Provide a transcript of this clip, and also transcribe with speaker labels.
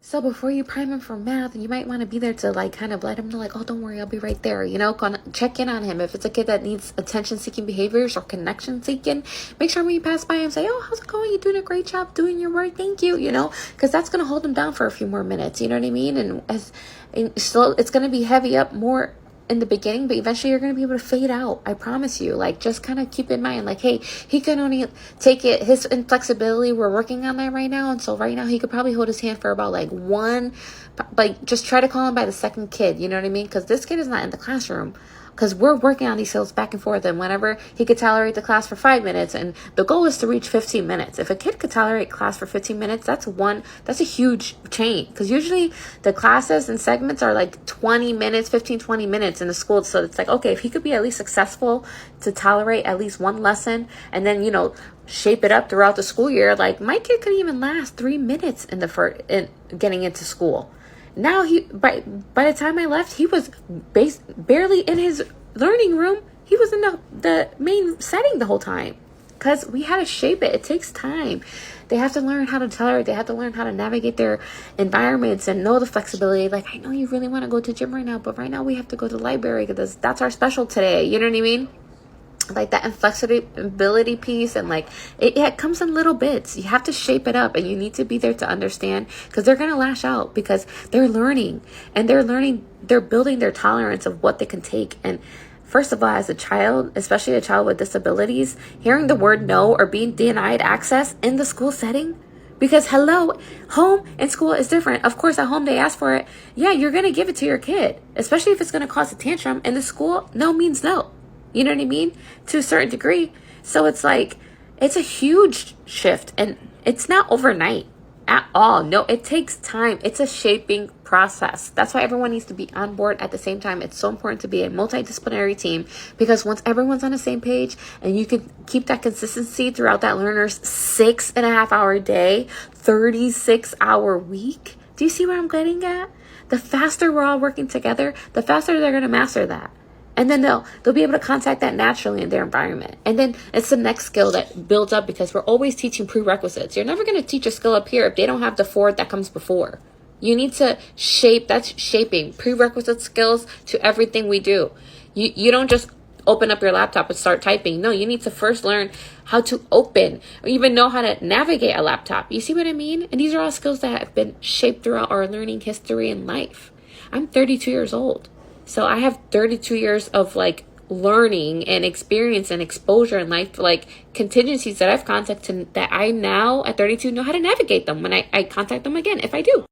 Speaker 1: So before you prime him for math, you might want to be there to like kind of let him know like, oh, don't worry, I'll be right there. You know, check in on him. If it's a kid that needs attention-seeking behaviors or connection-seeking, make sure when you pass by him, say, oh, how's it going? You're doing a great job doing your work. Thank you. You know, because that's going to hold him down for a few more minutes. You know what I mean? And so it's going to be heavy up more in the beginning, but eventually you're going to be able to fade out. I promise you. Like, just kind of keep in mind, like, hey, he can only take it, his inflexibility, we're working on that right now. And so right now he could probably hold his hand for about like one, like just try to call him by the second kid. You know what I mean? Because this kid is not in the classroom. Because we're working on these skills back and forth. And whenever he could tolerate the class for 5 minutes, and the goal is to reach 15 minutes. If a kid could tolerate class for 15 minutes, that's a huge change. Because usually the classes and segments are like 20 minutes, 15, 20 minutes in the school. So it's like, okay, if he could be at least successful to tolerate at least one lesson, and then, you know, shape it up throughout the school year. Like, my kid could even last 3 minutes in getting into school. Now by the time I left, he was barely in his learning room. He was in the main setting the whole time, because we had to shape it. It takes time. They have to learn how to tolerate. They have to learn how to navigate their environments and know the flexibility. Like, I know you really want to go to the gym right now, but right now we have to go to the library because that's our special today. You know what I mean? Like that inflexibility piece, and like it comes in little bits. You have to shape it up, and you need to be there to understand, because they're going to lash out because they're learning, they're building their tolerance of what they can take. And first of all, as a child, especially a child with disabilities, hearing the word no or being denied access in the school setting, because hello, home and school is different. Of course, at home they ask for it. Yeah, you're going to give it to your kid, especially if it's going to cause a tantrum. In the school, no means no. You know what I mean? To a certain degree. So it's like, it's a huge shift, and it's not overnight at all. No, it takes time. It's a shaping process. That's why everyone needs to be on board at the same time. It's so important to be a multidisciplinary team, because once everyone's on the same page and you can keep that consistency throughout that learner's 6.5-hour day, 36-hour week. Do you see where I'm getting at? The faster we're all working together, the faster they're going to master that. And then they'll be able to contact that naturally in their environment. And then it's the next skill that builds up, because we're always teaching prerequisites. You're never going to teach a skill up here if they don't have the 4 that comes before. You need to shape. That's shaping prerequisite skills to everything we do. You don't just open up your laptop and start typing. No, you need to first learn how to open, or even know how to navigate a laptop. You see what I mean? And these are all skills that have been shaped throughout our learning history and life. I'm 32 years old. So I have 32 years of like learning and experience and exposure in life, like contingencies that I've contacted, that I now at 32 know how to navigate them when I contact them again, if I do.